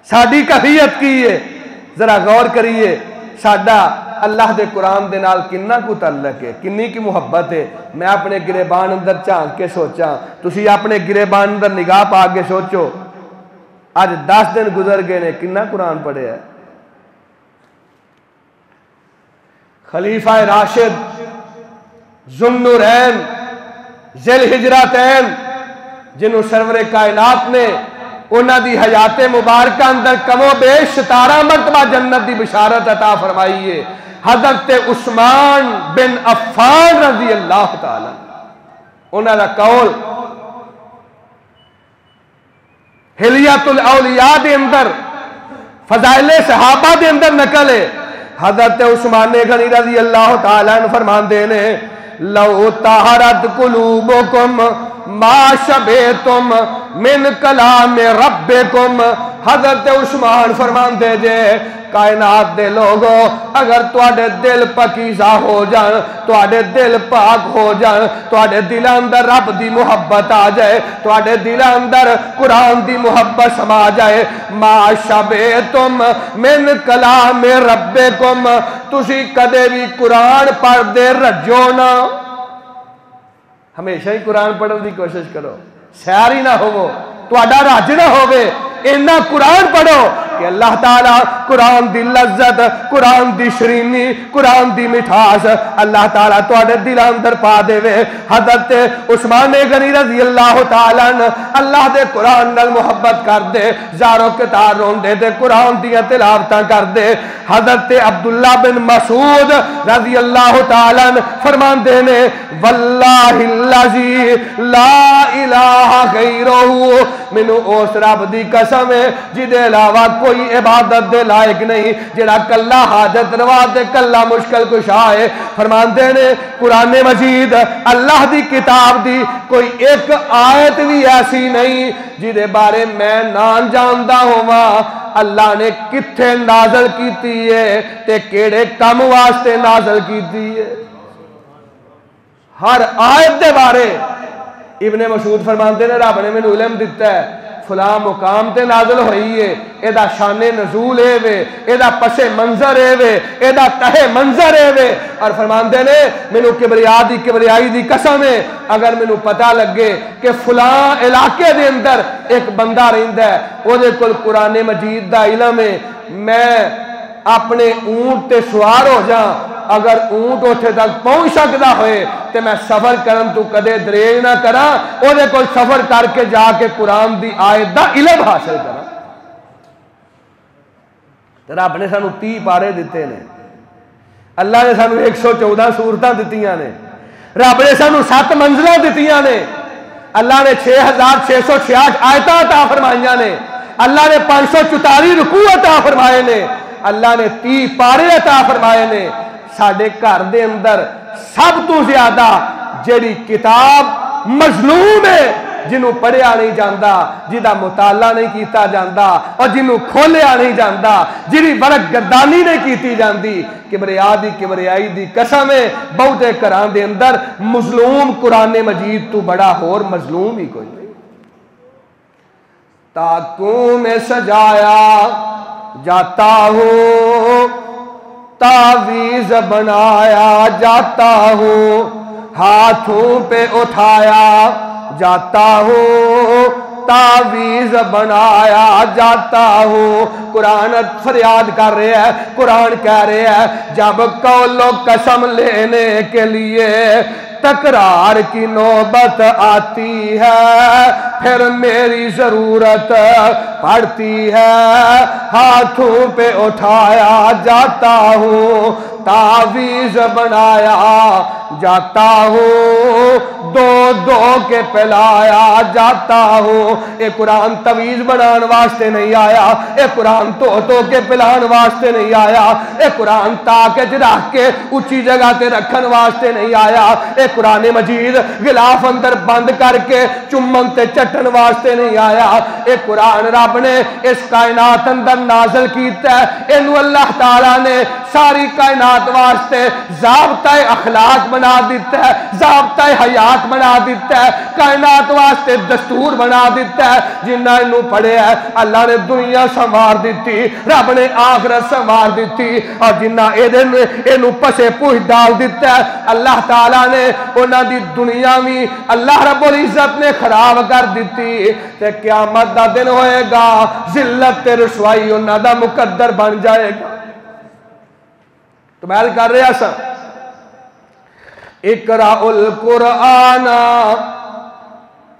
ساڈی کیفیت کی ہے؟ ذرا غور کریے، ساڈا اللہ دے قرآن دے نال کنا کو تعلق ہے، کنی کی محبت ہے۔ میں اپنے گریبان اندر جھانک کے سوچاں، تسی اپنے گریبان اندر نگاہ پا کے سوچو، آج 10 دن گزر گئے نے، کنا قرآن پڑھے ہے؟ خلیفہ راشد ذو النورین ذی الحجرتین جنہوں سرور کائنات نے انہاں دی حیات مبارکہ اندر کم و بیش 17 مرتبہ جنت دی بشارت عطا فرمائی ہے، حضرت عثمان بن عفان رضی اللہ تعالی انہاں دا قول حلیت الاولیاء دے اندر، فضائل صحابہ دے اندر نقل ہے۔ حضرت عثمان غنی رضی اللہ تعالیٰ عنہ فرماندے نے لو طہرت قلوبکم ما شبیتم من کلام ربکم، حضرت عثمان فرماندے جے کائنات دے لوگوں اگر تواڈے دل پاکیزہ ہو جان، تواڈے دل پاک ہو جان، تواڈے دل اندر رب دی محبت آ جائے، تواڈے دل اندر قرآن دی محبت سما جائے، ما شبیتم من کلام ربکم، تسی کدے بھی قرآن پڑھ دے رجو نہ، ہمیشہ ہی قرآن پڑھن دی کوشش کرو، سیاری نہ ہو، تواڈا رج نہ ہوئے، اینا قرآن پڑھو کہ اللہ تعالیٰ قرآن دی لذت، قرآن دی شرینی، قرآن دی مٹھاس اللہ تعالیٰ تواڈے دل اندر پا دے وے۔ حضرت عثمان غنی رضی اللہ تعالیٰ عنہ اللہ دے قرآن نال محبت کر دے، زارو کتار رون دے دے قرآن دیاں تلاوتاں کر دے۔ حضرت عبداللہ بن مسعود رضی اللہ تعالیٰ عنہ فرمان دے نے واللہ اللذی لا الہ غیرہ، منو اس رب دی قسم ہے جدے علاوہ کوئی عبادت دے لائق نہیں، جڑا کلا حاجت روا دے کلا مشکل کشا ہے۔ فرماندے نے قرآن مجید اللہ دی کتاب دی کوئی ایک آیت بھی ایسی نہیں جدے بارے میں نہ جاندا ہوا اللہ نے کتھے نازل کیتی ہے تے کیڑے کم واسطے نازل کیتی ہے۔ ہر آیت دے بارے ابن مسعود فرماندے نے رب نے مینوں علم دیتا ہے، فلاں مقام تے نازل ہوئی ہے، ایدہ شان نزول ہے وے، ایدہ پس منظر ہے وے، ایدہ تہ منظر ہے وے، اور فرماندے نے مینوں کبریائی دی قسم ہے اگر مینوں پتہ لگے کہ فلاں علاقے دے اندر ایک بندہ رہندا ہے او دے کول قرآن مجید دا علم ہے، میں اپنے اونٹ تے سوار ہو جاں، اگر اونٹ اوتھے تک پہنچ سکدا ہوئے تے میں سفر کرن تو کدے دریج نہ کراں، او دے کول سفر کر کے جا کے قرآن دی آیت دا علم حاصل کراں۔ رب نے سانو 30 پارے دیتے نے، اللہ نے سانو 114 سورتاں دتیاں نے، رب نے سانو 7 منزلیں دتیاں نے، اللہ نے 6666 آیتاں عطا فرمائیاں نے، اللہ نے 544 رکوع عطا فرمائے نے، اللہ نے 30 پارے عطا فرمائے نے۔ ساڈے گھر دے اندر سب تو زیادہ جیڑی کتاب مظلوم ہے، جنہوں پڑھیا نہیں جاندا، جدا مطالعہ نہیں کیتا جاندا، اور جنہوں کھولیا نہیں جاندا، جنہی ورق گردانی نہیں کیتی جاندی، کبریائی دی قسم ہے بہتے قرآن دے اندر مظلوم قرآن مجید تو بڑا اور مظلوم ہی کوئی نہیں۔ تاکوں میں سجایا جاتا ہوں، تعویذ بنایا جاتا ہوں، ہاتھوں پہ اٹھایا جاتا ہوں، تعویذ بنایا جاتا ہوں۔ قرآن فریاد کر رہے ہیں، قرآن کہہ رہے ہیں جب قول و قسم لینے کے لیے تکرار کی نوبت آتی ہے پھر میری ضرورت پڑتی ہے، ہاتھوں پہ اٹھایا جاتا ہوں، تعویذ بنایا جاتا ہوں، دو دو کے پلایا جاتا ہوں۔ اے قرآن تویز بنان واسطے نہیں آیا، اے قرآن تو کے پلان واسطے نہیں آیا، اے قرآن تاکہ رکھ کے اونچی جگہ تے رکھن واسطے نہیں آیا، اے قرآن مجید غلاف اندر بند کر کے چمن تے چٹن واسطے نہیں آیا. اے قرآن رب نے اس کائنات اندر نازل کیتا ہے. اینو اللہ تعالیٰ نے ساری کائنات واسطے ضابطہ اخلاق بنا دیتا ہے, ضابطہ حیات بنا دیتا ہے, کائنات واسطے دستور بنا دیتا ہے. جنہ انہوں پڑھے ہے اللہ نے دنیا سنوار دیتی, رب نے آخرت سنوار دیتی, اور جنہ انہوں پسے پوچھ ڈال دیتا ہے اللہ تعالیٰ نے انہوں دی دنیا میں اللہ رب العزت نے خراب کر دیتی. تے قیامت دا دن ہوئے گا, ذلت تے رسوائی انہوں دا مقدر بن جائے گا. تو میں کر رہا سا اقرأ القرآن,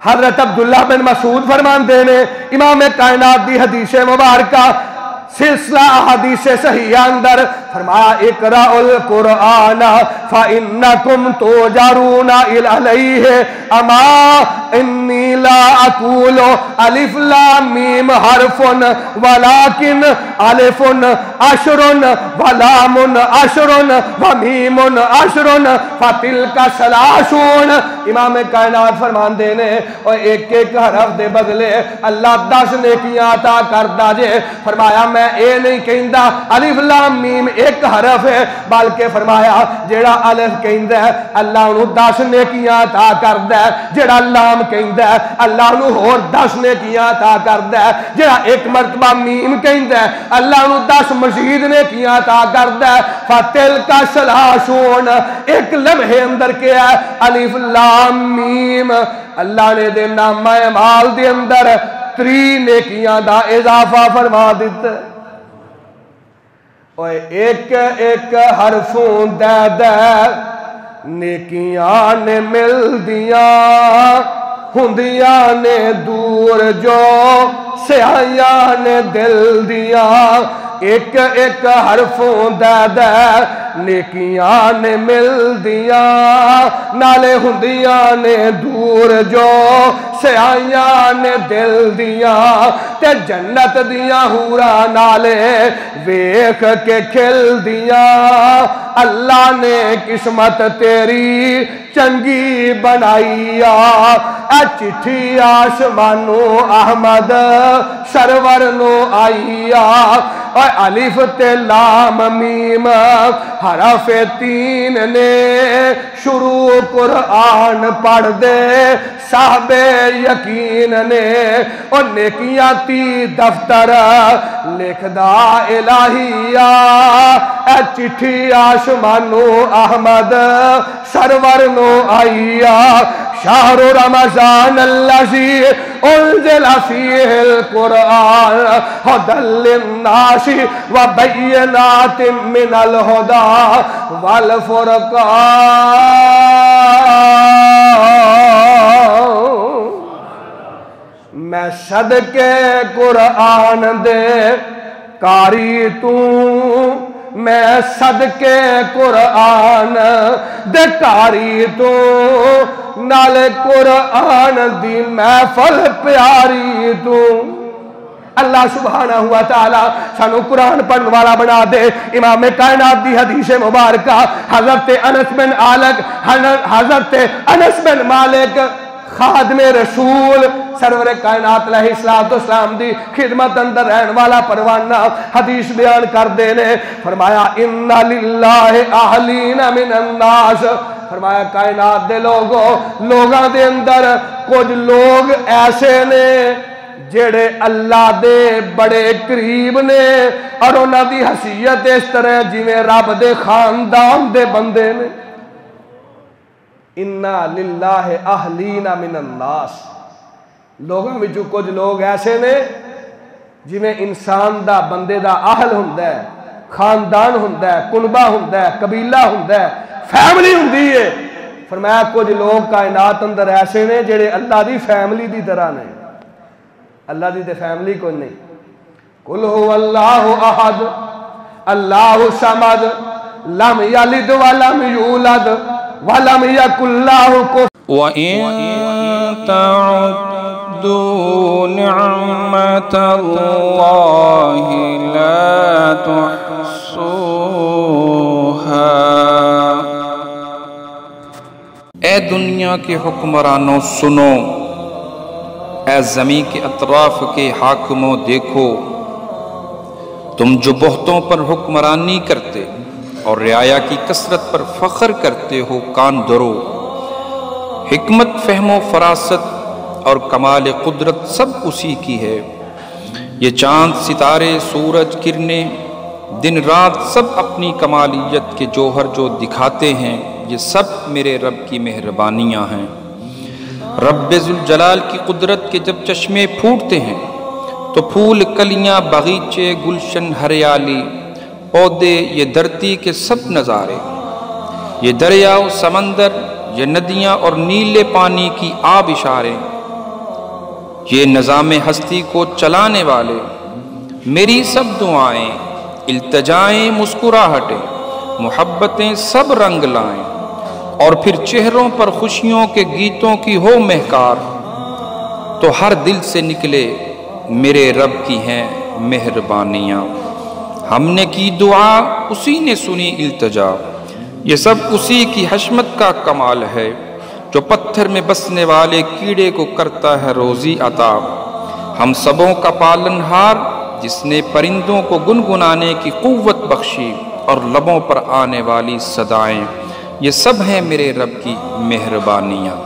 حضرت عبداللہ بن مسعود فرمان دینے امام کائنات دی حدیث مبارکہ سلسلہ حدیث صحیح اندر فرمایا اقرأ القرآن فإنکم توجرون علیہ اما انی لا اقول الف لام میم حرف ولکن الف عشر ولام عشر ومیم عشر فتلک ثلاثون. امام کائنات فرمان دینے اور ایک ایک حرف دے بدلے اللہ 10 نیکیاں عطا کردا جے. فرمایا میں اے نہیں کہندا الف لام میم ایک حرف ہے, بلکہ فرمایا جیڑا الف کہندا ہے اللہ انہوں 10 نیکیاں عطا کردا ہے, جیڑا لام کہندا ہے اللہ انہوں اور 10 نیکیاں عطا کردا ہے, جیڑا ایک مرتبہ میم کہندا ہے اللہ انہوں 10 مزید نیکیاں عطا کردا ہے. فتلک ثلاثون, ایک لمحے اندر کیا ہے الف لام میم, اللہ نے دے نامہ اعمال دے اندر 3 نیکیاں دا اضافہ فرما دیتا ہے. ایک ایک حرفوں دے دے نیکیاں نے مل دیاں, ہندیاں نے دور جو سیاہیاں نے دل دیاں. ایک ایک حرفوں دے دے نیکیاں نے مل دیاں, نالے ہندیاں نے دور جو سیاہیاں نے دل دیاں. تے جنت دیاں حورا نالے ویکھ کے کھل دیاں. اللہ نے قسمت تیری چنگی بنائی, اے چٹھی آسمانو احمد سرور نو آئی. اور الف تے لام میم حرف 3 نے شروع قرآن پڑھ دے صاحب یقین نے. اور نیکیاں تی دفتر لکھ دا الہیہ, اے چٹھی آسمانو احمد سرور نو آئی. شہر رمضان الذی انزل فیہ القرآن ھدی للناس وبینات من الہدی والفرقان. میں صدقے قرآن دے کاری توں, میں صدقے قرآن دے کاری توں, نالے قرآن دی محفل پیاری توں. اللہ سبحانہ ہوا تعالی سانو قرآن پڑھن والا بنا دے. امام کائنات دی حدیث مبارکہ حضرت انس بن مالک خادم رسول سرور کائنات علیہ السلام دی خدمت اندر رہن والا پروانہ حدیث بیان کر دینے. فرمایا ان للہ اہلین من الناس, فرمایا کائنات دے لوگاں دے اندر کچھ لوگ ایسے نے جڑے اللہ دے بڑے قریب نے, اور انہاں دی حیثیت اس طرح جویں رب دے خاندان دے بندے نے. اِنَّا لِلَّهِ أَهْلِينَ مِنَ النَّاسِ, لوگوں میں جو کچھ لوگ ایسے نے جویں انسان دا بندے دا اہل ہوندا ہے, خاندان ہوندا ہے, کنبہ ہوندا ہے, قبیلہ ہوندا ہے, فیملی ہوندی ہے. فرمایا کچھ لوگ کائنات اندر ایسے نے جڑے اللہ دی فیملی دی طرح نے. اللہ دی تے فیملی کوئی نہیں. قُلْ هُوَ اللَّهُ أَحَدٌ اللَّهُ الصَّمَدُ لَمْ يَلِدْ وَلَمْ يُولَدْ وَلَمْ يَكُنْ لَهُ كُفُوًا. وَإِن تَعُدُّوا نِعْمَةَ اللَّهِ لَا تُحْصُوهَا. اے دنیا کے حکمرانوں سنو، اے زمین کے اطراف کے حاکموں دیکھو، تم جو بہتوں پر حکمرانی کرتے اور رعایا کی کثرت پر فخر کرتے ہو، کان دھرو۔ حکمت، فہم و فراست اور کمال قدرت سب اسی کی ہے۔ یہ چاند، ستارے، سورج، کرنیں، دن رات سب اپنی کمالیت کے جوہر جو دکھاتے ہیں، یہ سب میرے رب کی مہربانیاں ہیں۔ رب ذوالجلال کی قدرت کے جب چشمے پھوٹتے ہیں تو پھول، کلیاں، باغیچے، گلشن، ہریالی، پودے، یہ دھرتی کے سب نظارے، یہ دریا و سمندر، یہ ندیاں اور نیلے پانی کی آبشاریں، یہ نظام ہستی کو چلانے والے، میری سب دعائیں، التجائیں، مسکراہٹیں، محبتیں سب رنگ لائیں، اور پھر چہروں پر خوشیوں کے گیتوں کی ہو مہکار، تو ہر دل سے نکلے میرے رب کی ہیں مہربانیاں۔ ہم نے کی دعا، اسی نے سنی التجا، یہ سب اسی کی حشمت کا کمال ہے، جو پتھر میں بسنے والے کیڑے کو کرتا ہے روزی عطا۔ ہم سبوں کا پالن ہار، جس نے پرندوں کو گنگنانے کی قوت بخشی اور لبوں پر آنے والی صدائیں، یہ سب ہیں میرے رب کی مہربانیاں۔